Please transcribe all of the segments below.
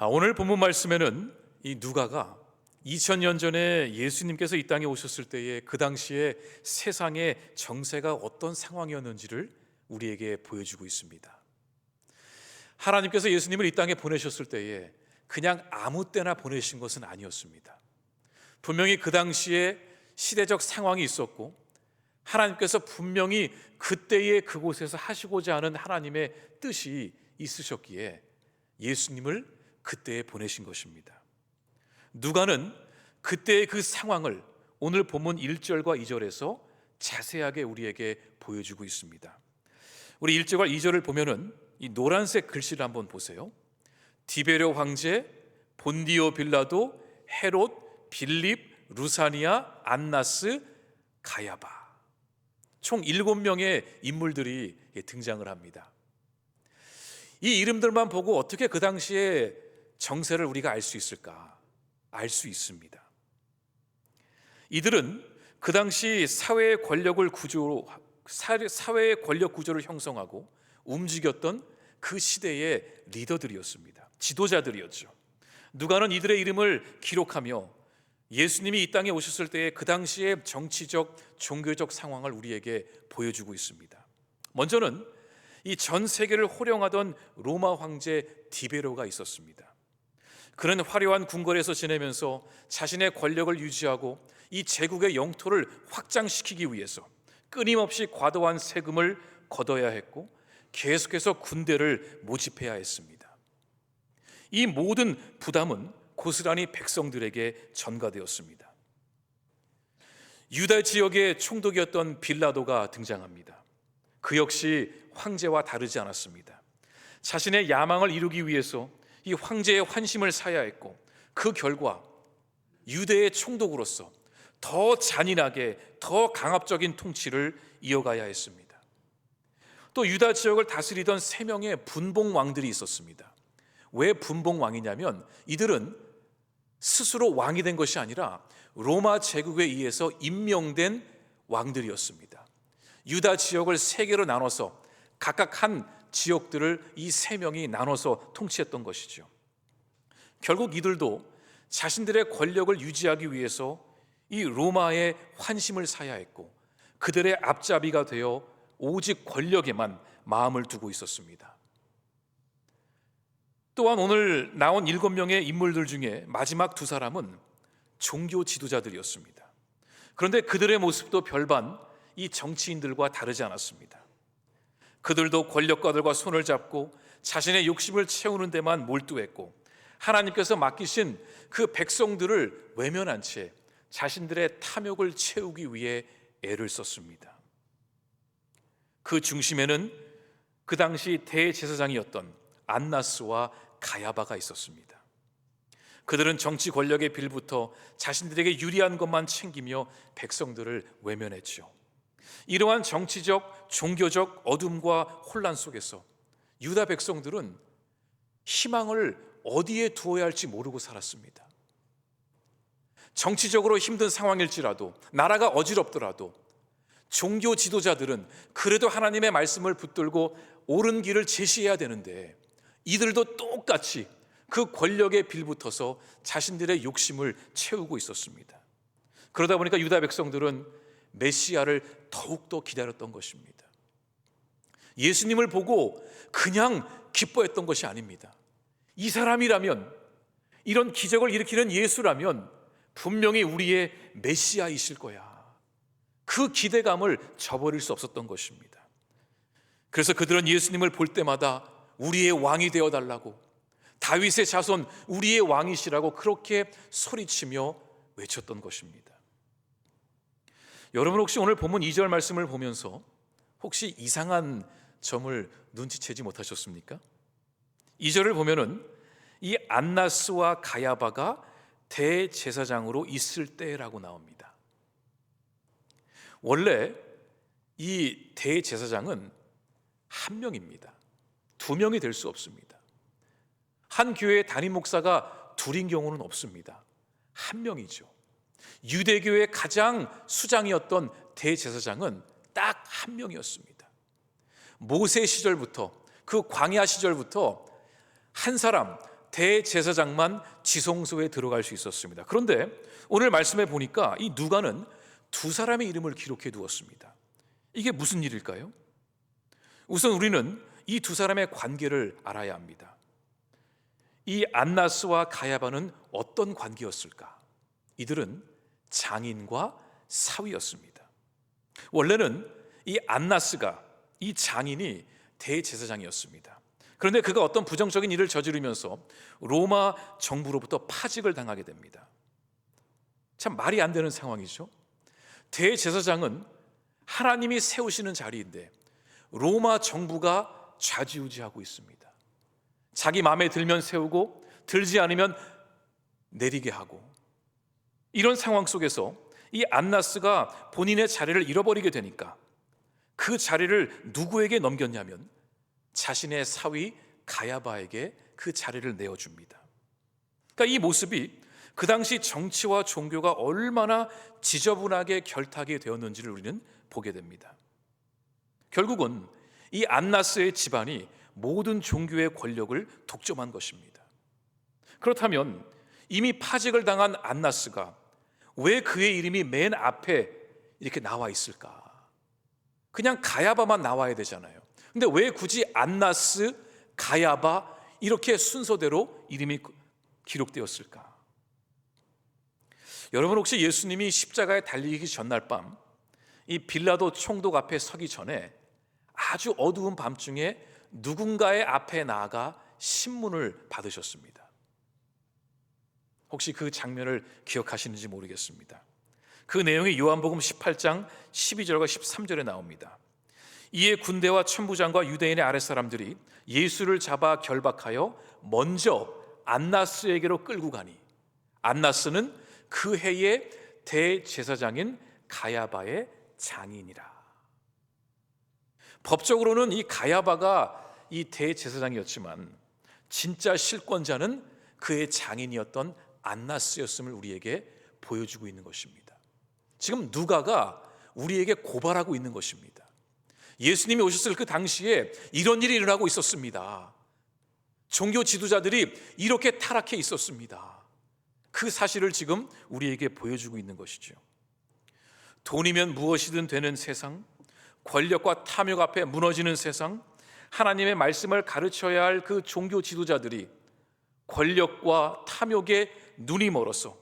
오늘 본문 말씀에는 이 누가가 2000년 전에 예수님께서 이 땅에 오셨을 때에 그 당시에 세상의 정세가 어떤 상황이었는지를 우리에게 보여주고 있습니다. 하나님께서 예수님을 이 땅에 보내셨을 때에 그냥 아무 때나 보내신 것은 아니었습니다. 분명히 그 당시에 시대적 상황이 있었고 하나님께서 분명히 그때의 그곳에서 하시고자 하는 하나님의 뜻이 있으셨기에 예수님을 그때에 보내신 것입니다. 누가는 그때의 그 상황을 오늘 본문 1절과 2절에서 자세하게 우리에게 보여주고 있습니다. 우리 1절과 2절을 보면은 이 노란색 글씨를 한번 보세요. 디베레 황제, 본디오 빌라도, 헤롯, 빌립, 루사니아, 안나스, 가야바, 총 7명의 인물들이 등장을 합니다. 이 이름들만 보고 어떻게 그 당시에 정세를 우리가 알 수 있을까? 알 수 있습니다. 이들은 그 당시 사회의 권력 구조를 형성하고 움직였던 그 시대의 리더들이었습니다. 지도자들이었죠. 누가는 이들의 이름을 기록하며 예수님이 이 땅에 오셨을 때의 그 당시의 정치적, 종교적 상황을 우리에게 보여주고 있습니다. 먼저는 이 전 세계를 호령하던 로마 황제 디베로가 있었습니다. 그는 화려한 궁궐에서 지내면서 자신의 권력을 유지하고 이 제국의 영토를 확장시키기 위해서 끊임없이 과도한 세금을 걷어야 했고 계속해서 군대를 모집해야 했습니다. 이 모든 부담은 고스란히 백성들에게 전가되었습니다. 유다 지역의 총독이었던 빌라도가 등장합니다. 그 역시 황제와 다르지 않았습니다. 자신의 야망을 이루기 위해서 이 황제의 환심을 사야 했고 그 결과 유대의 총독으로서 더 잔인하게 더 강압적인 통치를 이어가야 했습니다. 또 유다 지역을 다스리던 3명의 분봉 왕들이 있었습니다. 왜 분봉 왕이냐면 이들은 스스로 왕이 된 것이 아니라 로마 제국에 의해서 임명된 왕들이었습니다. 유다 지역을 3개로 나눠서 각각 한 지역들을 이 3명이 나눠서 통치했던 것이죠. 결국 이들도 자신들의 권력을 유지하기 위해서 이 로마의 환심을 사야 했고 그들의 앞잡이가 되어 오직 권력에만 마음을 두고 있었습니다. 또한 오늘 나온 7명의 인물들 중에 마지막 2사람은 종교 지도자들이었습니다. 그런데 그들의 모습도 별반 이 정치인들과 다르지 않았습니다. 그들도 권력가들과 손을 잡고 자신의 욕심을 채우는 데만 몰두했고 하나님께서 맡기신 그 백성들을 외면한 채 자신들의 탐욕을 채우기 위해 애를 썼습니다. 그 중심에는 그 당시 대제사장이었던 안나스와 가야바가 있었습니다. 그들은 정치 권력의 빌부터 자신들에게 유리한 것만 챙기며 백성들을 외면했죠. 이러한 정치적, 종교적 어둠과 혼란 속에서 유다 백성들은 희망을 어디에 두어야 할지 모르고 살았습니다. 정치적으로 힘든 상황일지라도 나라가 어지럽더라도 종교 지도자들은 그래도 하나님의 말씀을 붙들고 옳은 길을 제시해야 되는데 이들도 똑같이 그 권력에 빌붙어서 자신들의 욕심을 채우고 있었습니다. 그러다 보니까 유다 백성들은 메시아를 더욱더 기다렸던 것입니다. 예수님을 보고 그냥 기뻐했던 것이 아닙니다. 이 사람이라면, 이런 기적을 일으키는 예수라면 분명히 우리의 메시아이실 거야. 그 기대감을 저버릴 수 없었던 것입니다. 그래서 그들은 예수님을 볼 때마다 우리의 왕이 되어달라고, 다윗의 자손 우리의 왕이시라고 그렇게 소리치며 외쳤던 것입니다. 여러분 혹시 오늘 본문 2절 말씀을 보면서 혹시 이상한 점을 눈치채지 못하셨습니까? 2절을 보면은 이 안나스와 가야바가 대제사장으로 있을 때라고 나옵니다. 원래 이 대제사장은 한 명입니다. 2명이 될 수 없습니다. 한 교회의 담임 목사가 둘인 경우는 없습니다. 한 명이죠. 유대교의 가장 수장이었던 대제사장은 딱 한 명이었습니다. 모세 시절부터 그 광야 시절부터 한 사람 대제사장만 지성소에 들어갈 수 있었습니다. 그런데 오늘 말씀에 보니까 이 누가는 두 사람의 이름을 기록해 두었습니다. 이게 무슨 일일까요? 우선 우리는 이 두 사람의 관계를 알아야 합니다. 이 안나스와 가야바는 어떤 관계였을까? 이들은 장인과 사위였습니다. 원래는 이 안나스가, 이 장인이 대제사장이었습니다. 그런데 그가 어떤 부정적인 일을 저지르면서 로마 정부로부터 파직을 당하게 됩니다. 참 말이 안 되는 상황이죠. 대제사장은 하나님이 세우시는 자리인데 로마 정부가 좌지우지하고 있습니다. 자기 마음에 들면 세우고 들지 않으면 내리게 하고, 이런 상황 속에서 이 안나스가 본인의 자리를 잃어버리게 되니까 그 자리를 누구에게 넘겼냐면 자신의 사위 가야바에게 그 자리를 내어줍니다. 그러니까 이 모습이 그 당시 정치와 종교가 얼마나 지저분하게 결탁이 되었는지를 우리는 보게 됩니다. 결국은 이 안나스의 집안이 모든 종교의 권력을 독점한 것입니다. 그렇다면 이미 파직을 당한 안나스가 왜 그의 이름이 맨 앞에 이렇게 나와 있을까? 그냥 가야바만 나와야 되잖아요. 근데 왜 굳이 안나스, 가야바 이렇게 순서대로 이름이 기록되었을까? 여러분, 혹시 예수님이 십자가에 달리기 전날 밤 이 빌라도 총독 앞에 서기 전에 아주 어두운 밤중에 누군가의 앞에 나아가 신문을 받으셨습니다. 혹시 그 장면을 기억하시는지 모르겠습니다. 그 내용이 요한복음 18장 12절과 13절에 나옵니다. 이에 군대와 천부장과 유대인의 아랫사람들이 예수를 잡아 결박하여 먼저 안나스에게로 끌고 가니 안나스는 그 해의 대제사장인 가야바의 장인이라. 법적으로는 이 가야바가 이 대제사장이었지만 진짜 실권자는 그의 장인이었던 안나스였음을 우리에게 보여주고 있는 것입니다. 지금 누가가 우리에게 고발하고 있는 것입니다. 예수님이 오셨을 그 당시에 이런 일이 일어나고 있었습니다. 종교 지도자들이 이렇게 타락해 있었습니다. 그 사실을 지금 우리에게 보여주고 있는 것이죠. 돈이면 무엇이든 되는 세상, 권력과 탐욕 앞에 무너지는 세상, 하나님의 말씀을 가르쳐야 할 그 종교 지도자들이 권력과 탐욕에 눈이 멀어서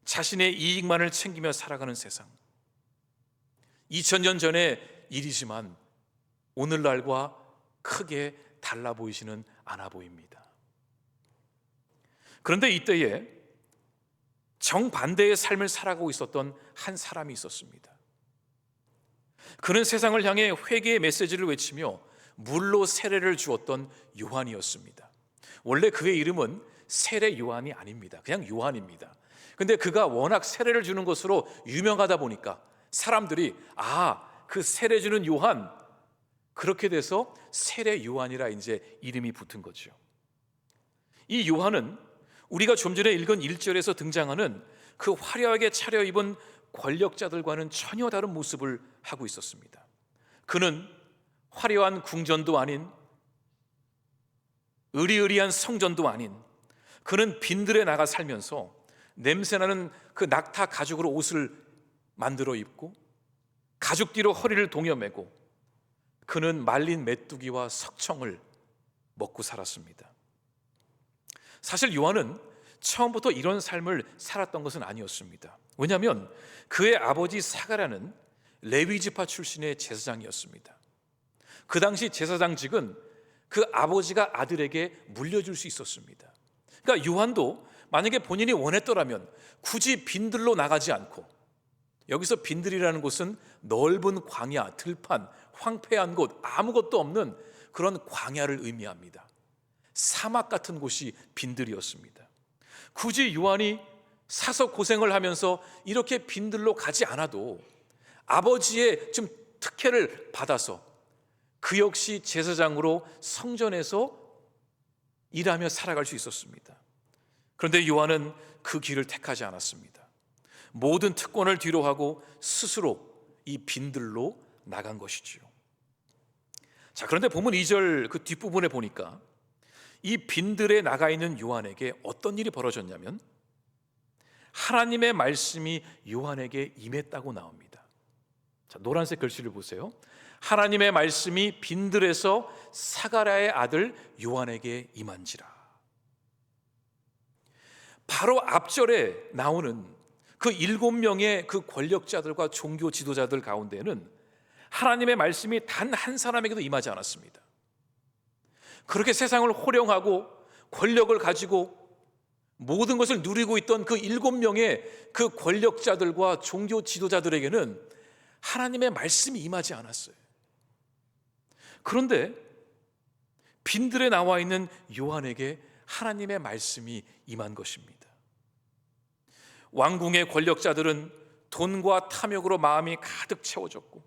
자신의 이익만을 챙기며 살아가는 세상. 2000년 전의 일이지만 오늘날과 크게 달라 보이지는 않아 보입니다. 그런데 이때에 정반대의 삶을 살아가고 있었던 한 사람이 있었습니다. 그는 세상을 향해 회개의 메시지를 외치며 물로 세례를 주었던 요한이었습니다. 원래 그의 이름은 세례 요한이 아닙니다. 그냥 요한입니다. 근데 그가 워낙 세례를 주는 것으로 유명하다 보니까 사람들이 그 세례 주는 요한, 그렇게 돼서 세례 요한이라 이제 이름이 붙은 거죠. 이 요한은 우리가 좀 전에 읽은 1절에서 등장하는 그 화려하게 차려입은 권력자들과는 전혀 다른 모습을 하고 있었습니다. 그는 화려한 궁전도 아닌, 의리의리한 성전도 아닌, 그는 빈들에 나가 살면서 냄새나는 그 낙타 가죽으로 옷을 만들어 입고 가죽 뒤로 허리를 동여매고 그는 말린 메뚜기와 석청을 먹고 살았습니다. 사실 요한은 처음부터 이런 삶을 살았던 것은 아니었습니다. 왜냐하면 그의 아버지 사가랴는 레위 지파 출신의 제사장이었습니다. 그 당시 제사장직은 그 아버지가 아들에게 물려줄 수 있었습니다. 그러니까 요한도 만약에 본인이 원했더라면 굳이 빈들로 나가지 않고, 여기서 빈들이라는 곳은 넓은 광야, 들판, 황폐한 곳, 아무것도 없는 그런 광야를 의미합니다. 사막 같은 곳이 빈들이었습니다. 굳이 요한이 사서 고생을 하면서 이렇게 빈들로 가지 않아도 아버지의 좀 특혜를 받아서 그 역시 제사장으로 성전에서 일하며 살아갈 수 있었습니다. 그런데 요한은 그 길을 택하지 않았습니다. 모든 특권을 뒤로하고 스스로 이 빈들로 나간 것이지요. 자, 그런데 본문 2절 그 뒷부분에 보니까 이 빈들에 나가 있는 요한에게 어떤 일이 벌어졌냐면 하나님의 말씀이 요한에게 임했다고 나옵니다. 자, 노란색 글씨를 보세요. 하나님의 말씀이 빈들에서 사가랴의 아들 요한에게 임한지라. 바로 앞절에 나오는 그 7명의 그 권력자들과 종교 지도자들 가운데는 하나님의 말씀이 단 한 사람에게도 임하지 않았습니다. 그렇게 세상을 호령하고 권력을 가지고 모든 것을 누리고 있던 그 7명의 그 권력자들과 종교 지도자들에게는 하나님의 말씀이 임하지 않았어요. 그런데 빈들에 나와 있는 요한에게 하나님의 말씀이 임한 것입니다. 왕궁의 권력자들은 돈과 탐욕으로 마음이 가득 채워졌고,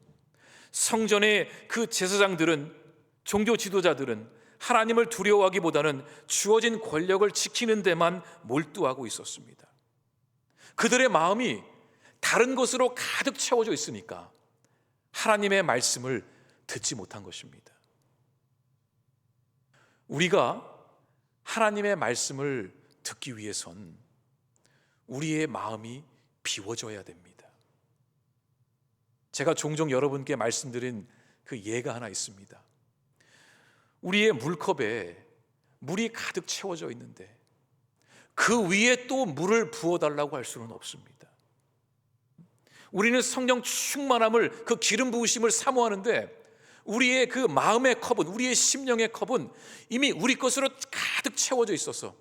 성전의 그 제사장들은, 종교 지도자들은 하나님을 두려워하기보다는 주어진 권력을 지키는 데만 몰두하고 있었습니다. 그들의 마음이 다른 것으로 가득 채워져 있으니까 하나님의 말씀을 듣지 못한 것입니다. 우리가 하나님의 말씀을 듣기 위해선 우리의 마음이 비워져야 됩니다. 제가 종종 여러분께 말씀드린 그 예가 하나 있습니다. 우리의 물컵에 물이 가득 채워져 있는데 그 위에 또 물을 부어달라고 할 수는 없습니다. 우리는 성령 충만함을, 그 기름 부으심을 사모하는데 우리의 그 마음의 컵은, 우리의 심령의 컵은 이미 우리 것으로 가득 채워져 있어서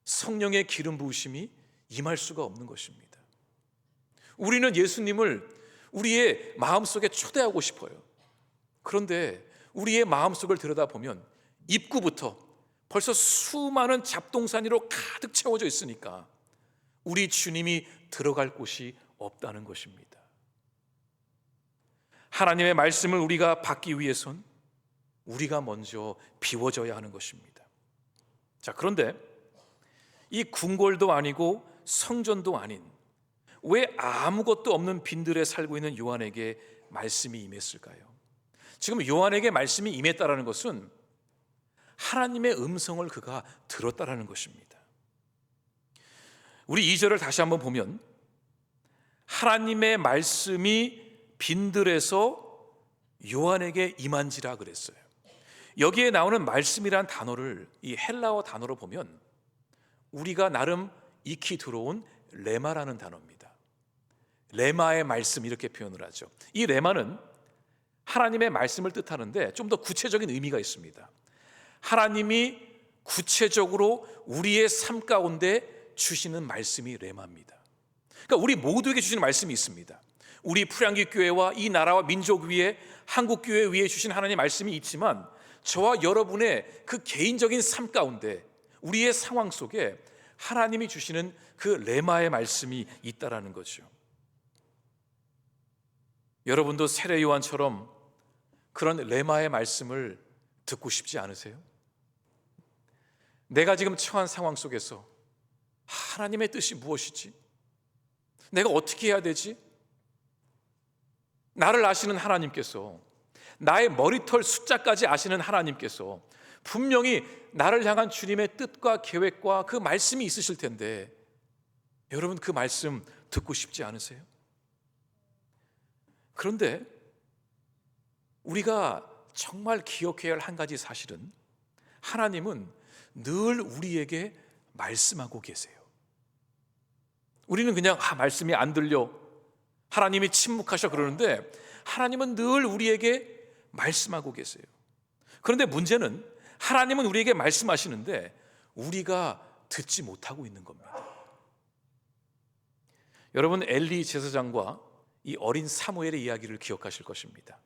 성령의 기름 부으심이 임할 수가 없는 것입니다. 우리는 예수님을 우리의 마음속에 초대하고 싶어요. 그런데 우리의 마음속을 들여다보면 입구부터 벌써 수많은 잡동사니로 가득 채워져 있으니까 우리 주님이 들어갈 곳이 없다는 것입니다. 하나님의 말씀을 우리가 받기 위해선 우리가 먼저 비워져야 하는 것입니다. 자, 그런데 이 궁궐도 아니고 성전도 아닌 왜 아무것도 없는 빈들에 살고 있는 요한에게 말씀이 임했을까요? 지금 요한에게 말씀이 임했다라는 것은 하나님의 음성을 그가 들었다라는 것입니다. 우리 2절을 다시 한번 보면 하나님의 말씀이 빈들에서 요한에게 임한지라 그랬어요. 여기에 나오는 말씀이란 단어를 이 헬라어 단어로 보면 우리가 나름 익히 들어온 레마라는 단어입니다. 레마의 말씀, 이렇게 표현을 하죠. 이 레마는 하나님의 말씀을 뜻하는데 좀 더 구체적인 의미가 있습니다. 하나님이 구체적으로 우리의 삶 가운데 주시는 말씀이 레마입니다. 그러니까 우리 모두에게 주시는 말씀이 있습니다. 우리 풀향기 교회와 이 나라와 민족 위에, 한국 교회 위에 주신 하나님의 말씀이 있지만 저와 여러분의 그 개인적인 삶 가운데, 우리의 상황 속에 하나님이 주시는 그 레마의 말씀이 있다라는 거죠. 여러분도 세례 요한처럼 그런 레마의 말씀을 듣고 싶지 않으세요? 내가 지금 처한 상황 속에서 하나님의 뜻이 무엇이지? 내가 어떻게 해야 되지? 나를 아시는 하나님께서, 나의 머리털 숫자까지 아시는 하나님께서 분명히 나를 향한 주님의 뜻과 계획과 그 말씀이 있으실 텐데 여러분, 그 말씀 듣고 싶지 않으세요? 그런데 우리가 정말 기억해야 할 한 가지 사실은 하나님은 늘 우리에게 말씀하고 계세요. 우리는 그냥 말씀이 안 들려, 하나님이 침묵하셔 그러는데 하나님은 늘 우리에게 말씀하고 계세요. 그런데 문제는 하나님은 우리에게 말씀하시는데 우리가 듣지 못하고 있는 겁니다. 여러분, 엘리 제사장과 이 어린 사무엘의 이야기를 기억하실 것입니다.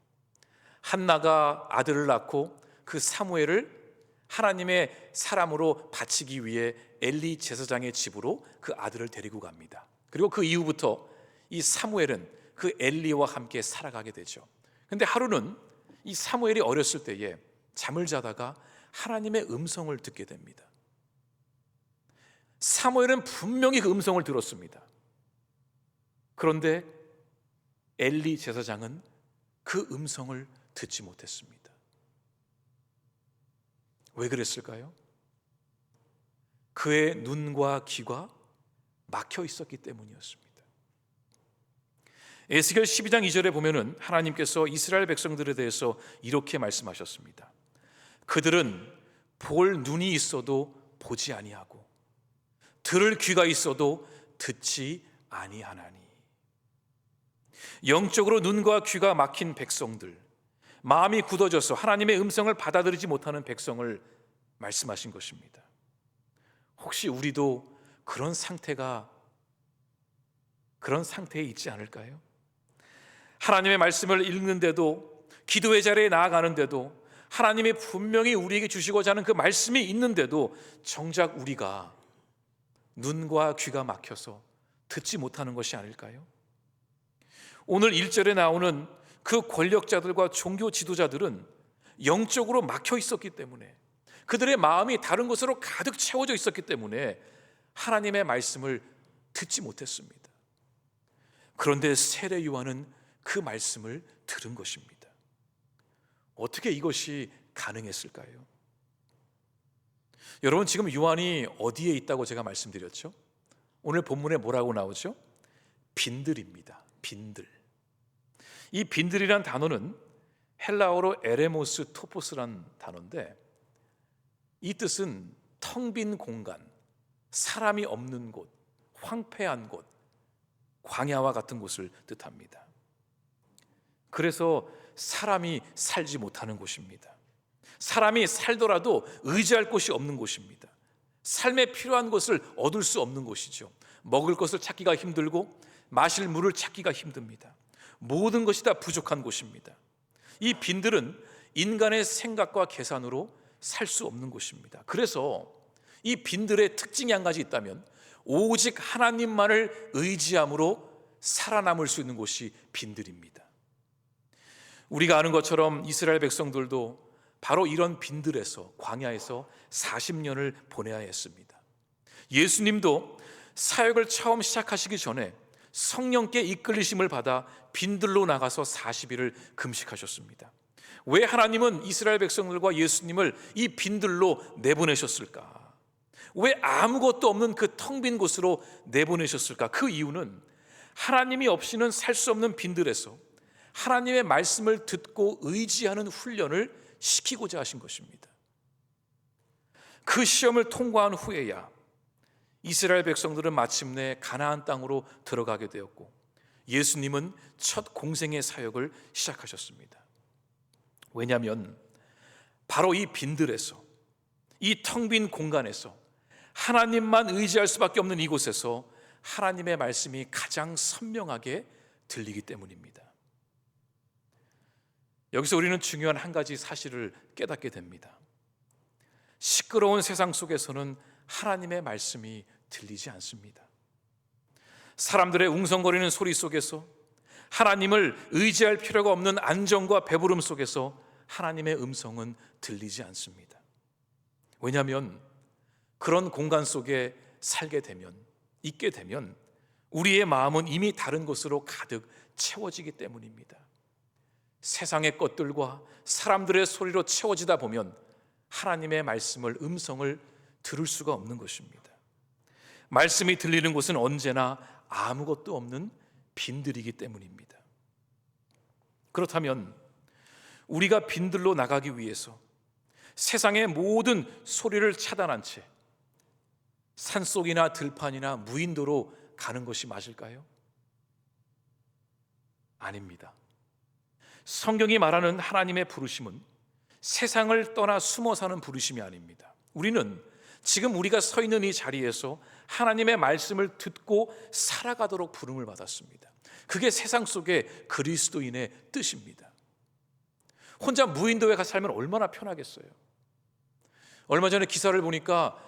한나가 아들을 낳고 그 사무엘을 하나님의 사람으로 바치기 위해 엘리 제사장의 집으로 그 아들을 데리고 갑니다. 그리고 그 이후부터 이 사무엘은 그 엘리와 함께 살아가게 되죠. 그런데 하루는 이 사무엘이 어렸을 때에 잠을 자다가 하나님의 음성을 듣게 됩니다. 사무엘은 분명히 그 음성을 들었습니다. 그런데 엘리 제사장은 그 음성을 듣지 못했습니다. 왜 그랬을까요? 그의 눈과 귀가 막혀 있었기 때문이었습니다. 에스겔 12장 2절에 보면은 하나님께서 이스라엘 백성들에 대해서 이렇게 말씀하셨습니다. 그들은 볼 눈이 있어도 보지 아니하고 들을 귀가 있어도 듣지 아니하나니. 영적으로 눈과 귀가 막힌 백성들, 마음이 굳어져서 하나님의 음성을 받아들이지 못하는 백성을 말씀하신 것입니다. 혹시 우리도 그런 상태에 있지 않을까요? 하나님의 말씀을 읽는데도, 기도의 자리에 나아가는데도, 하나님이 분명히 우리에게 주시고자 하는 그 말씀이 있는데도 정작 우리가 눈과 귀가 막혀서 듣지 못하는 것이 아닐까요? 오늘 1절에 나오는 그 권력자들과 종교 지도자들은 영적으로 막혀 있었기 때문에, 그들의 마음이 다른 것으로 가득 채워져 있었기 때문에 하나님의 말씀을 듣지 못했습니다. 그런데 세례 요한은 그 말씀을 들은 것입니다. 어떻게 이것이 가능했을까요? 여러분, 지금 요한이 어디에 있다고 제가 말씀드렸죠? 오늘 본문에 뭐라고 나오죠? 빈들입니다. 빈들. 이 빈들이란 단어는 헬라어로 에레모스 토포스란 단어인데, 이 뜻은 텅 빈 공간, 사람이 없는 곳, 황폐한 곳, 광야와 같은 곳을 뜻합니다. 그래서 사람이 살지 못하는 곳입니다. 사람이 살더라도 의지할 곳이 없는 곳입니다. 삶에 필요한 것을 얻을 수 없는 곳이죠. 먹을 것을 찾기가 힘들고 마실 물을 찾기가 힘듭니다. 모든 것이 다 부족한 곳입니다. 이 빈들은 인간의 생각과 계산으로 살 수 없는 곳입니다. 그래서 이 빈들의 특징이 한 가지 있다면, 오직 하나님만을 의지함으로 살아남을 수 있는 곳이 빈들입니다. 우리가 아는 것처럼 이스라엘 백성들도 바로 이런 빈들에서, 광야에서 40년을 보내야 했습니다. 예수님도 사역을 처음 시작하시기 전에 성령께 이끌리심을 받아 빈들로 나가서 40일을 금식하셨습니다. 왜 하나님은 이스라엘 백성들과 예수님을 이 빈들로 내보내셨을까? 왜 아무것도 없는 그 텅 빈 곳으로 내보내셨을까? 그 이유는 하나님이 없이는 살 수 없는 빈들에서 하나님의 말씀을 듣고 의지하는 훈련을 시키고자 하신 것입니다. 그 시험을 통과한 후에야 이스라엘 백성들은 마침내 가나안 땅으로 들어가게 되었고, 예수님은 첫 공생의 사역을 시작하셨습니다. 왜냐하면 바로 이 빈들에서, 이 텅 빈 공간에서, 하나님만 의지할 수밖에 없는 이곳에서 하나님의 말씀이 가장 선명하게 들리기 때문입니다. 여기서 우리는 중요한 한 가지 사실을 깨닫게 됩니다. 시끄러운 세상 속에서는 하나님의 말씀이 들리지 않습니다. 사람들의 웅성거리는 소리 속에서, 하나님을 의지할 필요가 없는 안정과 배부름 속에서 하나님의 음성은 들리지 않습니다. 왜냐하면 그런 공간 속에 살게 되면, 있게 되면 우리의 마음은 이미 다른 것으로 가득 채워지기 때문입니다. 세상의 것들과 사람들의 소리로 채워지다 보면 하나님의 말씀을, 음성을 들을 수가 없는 것입니다. 말씀이 들리는 곳은 언제나 아무것도 없는 빈들이기 때문입니다. 그렇다면 우리가 빈들로 나가기 위해서 세상의 모든 소리를 차단한 채 산속이나 들판이나 무인도로 가는 것이 맞을까요? 아닙니다. 성경이 말하는 하나님의 부르심은 세상을 떠나 숨어 사는 부르심이 아닙니다. 우리는 지금 우리가 서 있는 이 자리에서 하나님의 말씀을 듣고 살아가도록 부름을 받았습니다. 그게 세상 속의 그리스도인의 뜻입니다. 혼자 무인도에 가서 살면 얼마나 편하겠어요. 얼마 전에 기사를 보니까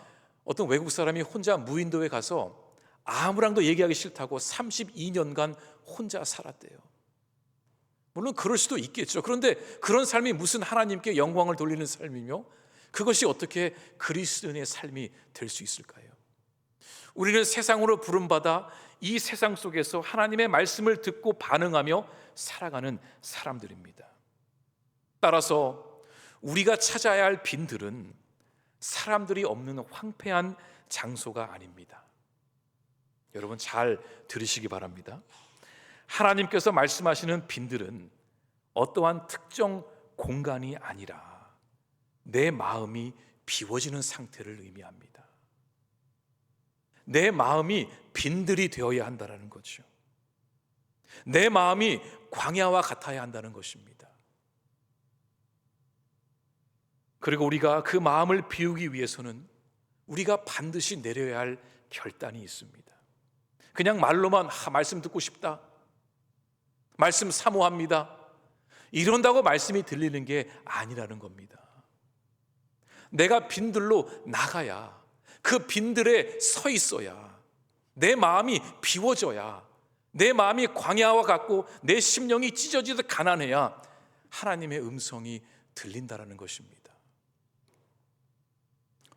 어떤 외국 사람이 혼자 무인도에 가서 아무랑도 얘기하기 싫다고 32년간 혼자 살았대요. 물론 그럴 수도 있겠죠. 그런데 그런 삶이 무슨 하나님께 영광을 돌리는 삶이며, 그것이 어떻게 그리스도인의 삶이 될 수 있을까요? 우리는 세상으로 부름받아 이 세상 속에서 하나님의 말씀을 듣고 반응하며 살아가는 사람들입니다. 따라서 우리가 찾아야 할 빈들은 사람들이 없는 황폐한 장소가 아닙니다. 여러분 잘 들으시기 바랍니다. 하나님께서 말씀하시는 빈들은 어떠한 특정 공간이 아니라 내 마음이 비워지는 상태를 의미합니다. 내 마음이 빈들이 되어야 한다는 거죠. 내 마음이 광야와 같아야 한다는 것입니다. 그리고 우리가 그 마음을 비우기 위해서는 우리가 반드시 내려야 할 결단이 있습니다. 그냥 말로만 말씀 듣고 싶다, 말씀 사모합니다, 이런다고 말씀이 들리는 게 아니라는 겁니다. 내가 빈들로 나가야, 그 빈들에 서 있어야, 내 마음이 비워져야, 내 마음이 광야와 같고 내 심령이 찢어지듯 가난해야 하나님의 음성이 들린다는 것입니다.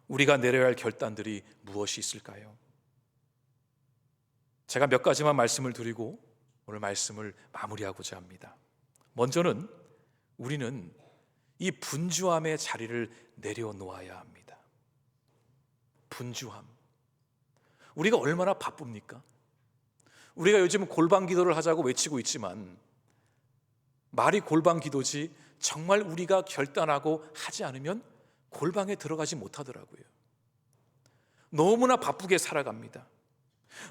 우리가 내려야 할 결단들이 무엇이 있을까요? 제가 몇 가지만 말씀을 드리고 오늘 말씀을 마무리하고자 합니다. 먼저는 우리는 이 분주함의 자리를 내려놓아야 합니다. 분주함. 우리가 얼마나 바쁩니까? 우리가 요즘 골방 기도를 하자고 외치고 있지만 말이 골방 기도지 정말 우리가 결단하고 하지 않으면 골방에 들어가지 못하더라고요. 너무나 바쁘게 살아갑니다.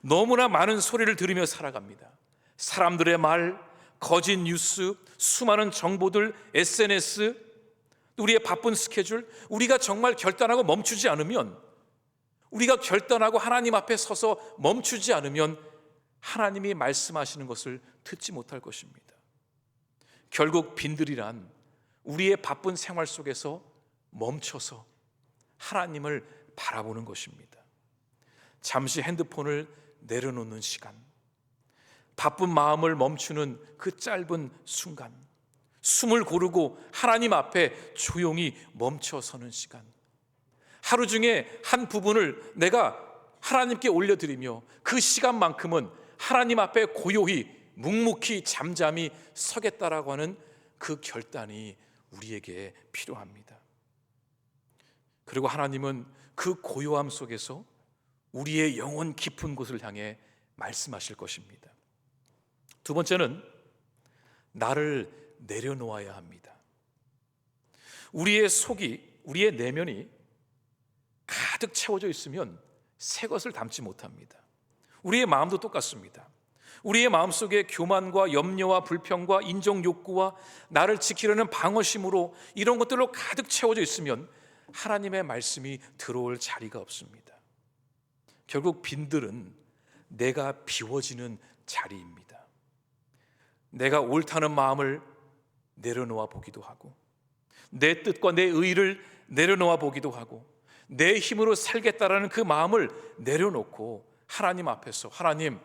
너무나 많은 소리를 들으며 살아갑니다. 사람들의 말, 거짓 뉴스, 수많은 정보들, SNS, 우리의 바쁜 스케줄, 우리가 정말 결단하고 멈추지 않으면, 우리가 결단하고 하나님 앞에 서서 멈추지 않으면 하나님이 말씀하시는 것을 듣지 못할 것입니다. 결국 빈들이란 우리의 바쁜 생활 속에서 멈춰서 하나님을 바라보는 것입니다. 잠시 핸드폰을 내려놓는 시간, 바쁜 마음을 멈추는 그 짧은 순간, 숨을 고르고 하나님 앞에 조용히 멈춰서는 시간, 하루 중에 한 부분을 내가 하나님께 올려드리며 그 시간만큼은 하나님 앞에 고요히 묵묵히 잠잠히 서겠다라고 하는 그 결단이 우리에게 필요합니다. 그리고 하나님은 그 고요함 속에서 우리의 영혼 깊은 곳을 향해 말씀하실 것입니다. 두 번째는 나를 내려놓아야 합니다. 우리의 속이, 우리의 내면이 가득 채워져 있으면 새 것을 담지 못합니다. 우리의 마음도 똑같습니다. 우리의 마음속에 교만과 염려와 불평과 인정 욕구와 나를 지키려는 방어심으로 이런 것들로 가득 채워져 있으면 하나님의 말씀이 들어올 자리가 없습니다. 결국 빈들은 내가 비워지는 자리입니다. 내가 옳다는 마음을 내려놓아 보기도 하고, 내 뜻과 내 의를 내려놓아 보기도 하고, 내 힘으로 살겠다라는 그 마음을 내려놓고 하나님 앞에서, 하나님,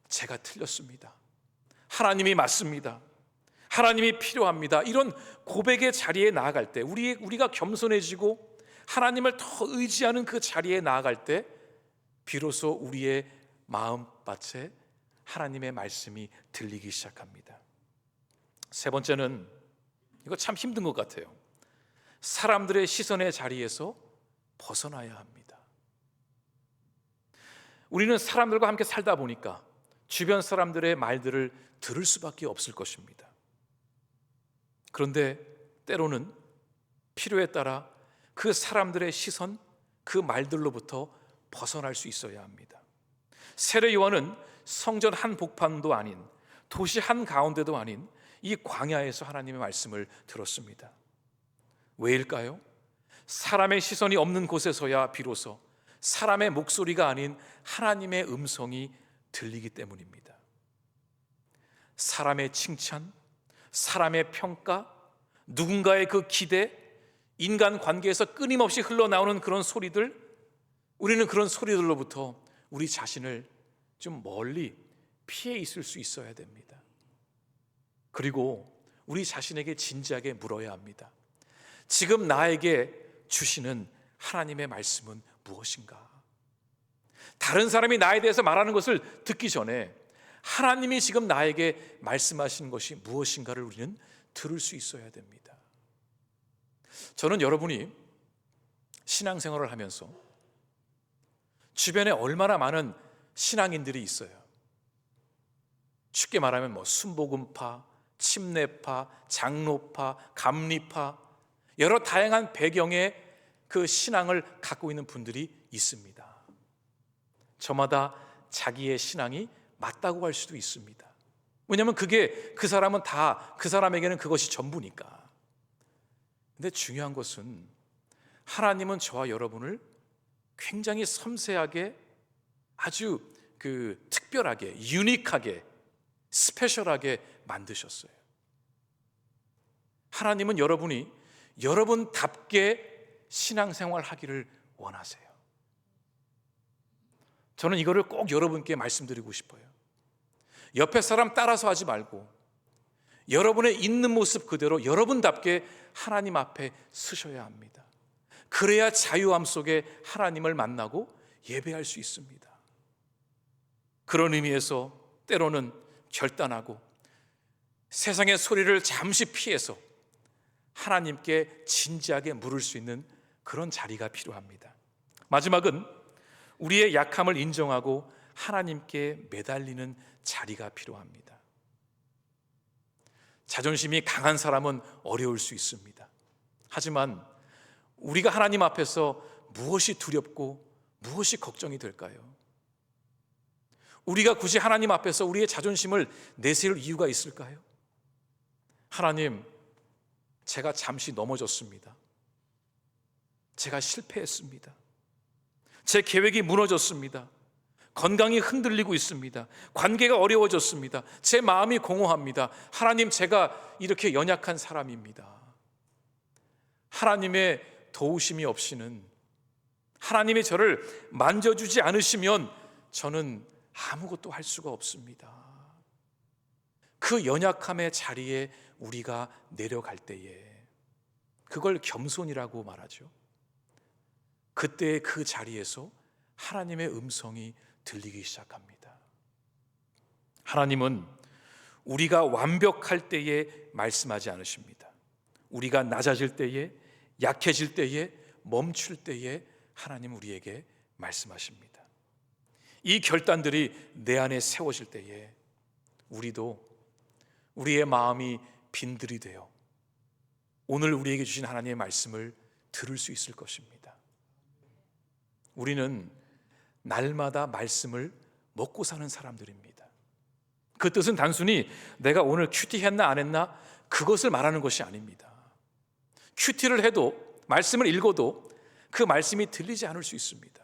제가 틀렸습니다, 하나님이 맞습니다, 하나님이 필요합니다, 이런 고백의 자리에 나아갈 때, 우리가 겸손해지고 하나님을 더 의지하는 그 자리에 나아갈 때 비로소 우리의 마음밭에 하나님의 말씀이 들리기 시작합니다. 세 번째는, 이거 참 힘든 것 같아요. 사람들의 시선의 자리에서 벗어나야 합니다. 우리는 사람들과 함께 살다 보니까 주변 사람들의 말들을 들을 수밖에 없을 것입니다. 그런데 때로는 필요에 따라 그 사람들의 시선, 그 말들로부터 벗어날 수 있어야 합니다. 세례 요한은 성전 한 복판도 아닌, 도시 한 가운데도 아닌 이 광야에서 하나님의 말씀을 들었습니다. 왜일까요? 사람의 시선이 없는 곳에서야 비로소 사람의 목소리가 아닌 하나님의 음성이 들리기 때문입니다. 사람의 칭찬, 사람의 평가, 누군가의 그 기대, 인간 관계에서 끊임없이 흘러나오는 그런 소리들, 우리는 그런 소리들로부터 우리 자신을 좀 멀리 피해 있을 수 있어야 됩니다. 그리고 우리 자신에게 진지하게 물어야 합니다. 지금 나에게 주시는 하나님의 말씀은 무엇인가? 다른 사람이 나에 대해서 말하는 것을 듣기 전에 하나님이 지금 나에게 말씀하시는 것이 무엇인가를 우리는 들을 수 있어야 됩니다. 저는 여러분이 신앙생활을 하면서 주변에 얼마나 많은 신앙인들이 있어요. 쉽게 말하면 순복음파, 침례파, 장로파, 감리파, 여러 다양한 배경의 그 신앙을 갖고 있는 분들이 있습니다. 저마다 자기의 신앙이 맞다고 할 수도 있습니다. 왜냐하면 그게 그 사람은 다 그 사람에게는 그것이 전부니까. 근데 중요한 것은 하나님은 저와 여러분을 굉장히 섬세하게, 아주 특별하게, 유니크하게, 스페셜하게 만드셨어요. 하나님은 여러분이 여러분답게 신앙생활 하기를 원하세요. 저는 이거를 꼭 여러분께 말씀드리고 싶어요. 옆에 사람 따라서 하지 말고 여러분의 있는 모습 그대로 여러분답게 하나님 앞에 서셔야 합니다. 그래야 자유함 속에 하나님을 만나고 예배할 수 있습니다. 그런 의미에서 때로는 결단하고 세상의 소리를 잠시 피해서 하나님께 진지하게 물을 수 있는 그런 자리가 필요합니다. 마지막은 우리의 약함을 인정하고 하나님께 매달리는 자리가 필요합니다. 자존심이 강한 사람은 어려울 수 있습니다. 하지만 우리가 하나님 앞에서 무엇이 두렵고 무엇이 걱정이 될까요? 우리가 굳이 하나님 앞에서 우리의 자존심을 내세울 이유가 있을까요? 하나님, 제가 잠시 넘어졌습니다. 제가 실패했습니다. 제 계획이 무너졌습니다. 건강이 흔들리고 있습니다. 관계가 어려워졌습니다. 제 마음이 공허합니다. 하나님, 제가 이렇게 연약한 사람입니다. 하나님의 도우심이 없이는, 하나님이 저를 만져주지 않으시면 저는 아무것도 할 수가 없습니다. 그 연약함의 자리에 우리가 내려갈 때에 그걸 겸손이라고 말하죠. 그때 그 자리에서 하나님의 음성이 들리기 시작합니다. 하나님은 우리가 완벽할 때에 말씀하지 않으십니다. 우리가 낮아질 때에, 약해질 때에, 멈출 때에 하나님 우리에게 말씀하십니다. 이 결단들이 내 안에 세워질 때에 우리도 우리의 마음이 빈들이 되어 오늘 우리에게 주신 하나님의 말씀을 들을 수 있을 것입니다. 우리는 날마다 말씀을 먹고 사는 사람들입니다. 그 뜻은 단순히 내가 오늘 큐티 했나 안 했나 그것을 말하는 것이 아닙니다. 큐티를 해도, 말씀을 읽어도 그 말씀이 들리지 않을 수 있습니다.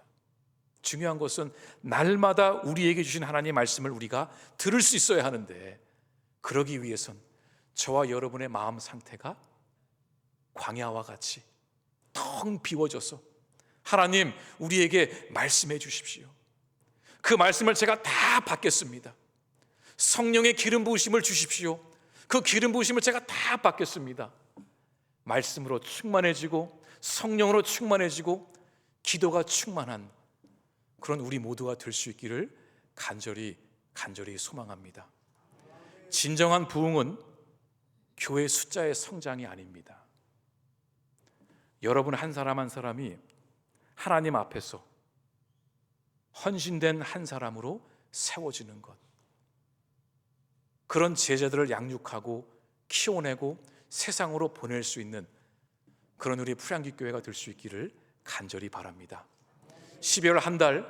중요한 것은 날마다 우리에게 주신 하나님의 말씀을 우리가 들을 수 있어야 하는데, 그러기 위해선 저와 여러분의 마음 상태가 광야와 같이 텅 비워져서 하나님 우리에게 말씀해 주십시오. 그 말씀을 제가 다 받겠습니다. 성령의 기름 부으심을 주십시오. 그 기름 부으심을 제가 다 받겠습니다. 말씀으로 충만해지고 성령으로 충만해지고 기도가 충만한 그런 우리 모두가 될 수 있기를 간절히 소망합니다. 진정한 부흥은 교회 숫자의 성장이 아닙니다. 여러분 한 사람 한 사람이 하나님 앞에서 헌신된 한 사람으로 세워지는 것, 그런 제자들을 양육하고 키워내고 세상으로 보낼 수 있는 그런 우리 풀향기 교회가 될 수 있기를 간절히 바랍니다. 12월 한 달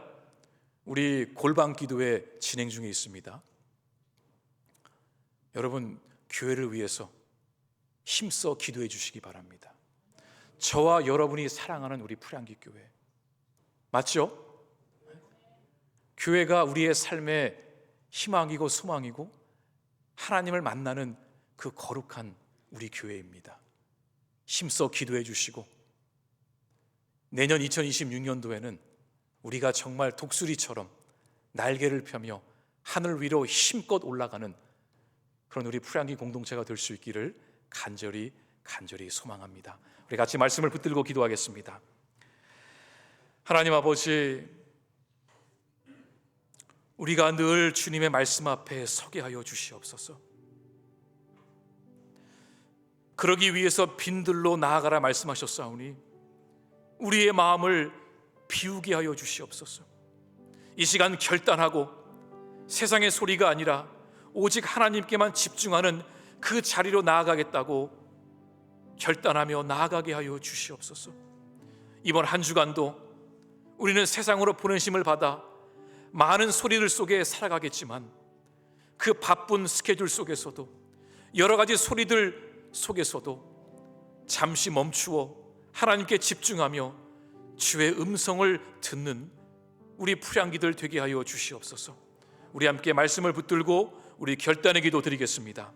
우리 골방 기도회 진행 중에 있습니다. 여러분 교회를 위해서 힘써 기도해 주시기 바랍니다. 저와 여러분이 사랑하는 우리 풀향기 교회 맞죠? 교회가 우리의 삶의 희망이고 소망이고 하나님을 만나는 그 거룩한 우리 교회입니다. 힘써 기도해 주시고 내년 2026년도에는 우리가 정말 독수리처럼 날개를 펴며 하늘 위로 힘껏 올라가는 그런 우리 풀향기 공동체가 될 수 있기를 간절히 소망합니다. 우리 같이 말씀을 붙들고 기도하겠습니다. 하나님 아버지, 우리가 늘 주님의 말씀 앞에 서게 하여 주시옵소서. 그러기 위해서 빈들로 나아가라 말씀하셨사오니 우리의 마음을 비우게 하여 주시옵소서. 이 시간 결단하고 세상의 소리가 아니라 오직 하나님께만 집중하는 그 자리로 나아가겠다고 결단하며 나아가게 하여 주시옵소서. 이번 한 주간도 우리는 세상으로 보내심을 받아 많은 소리들 속에 살아가겠지만 그 바쁜 스케줄 속에서도 여러 가지 소리들 속에서도 잠시 멈추어 하나님께 집중하며 주의 음성을 듣는 우리 풀향기들 되게 하여 주시옵소서. 우리 함께 말씀을 붙들고 우리 결단의 기도 드리겠습니다.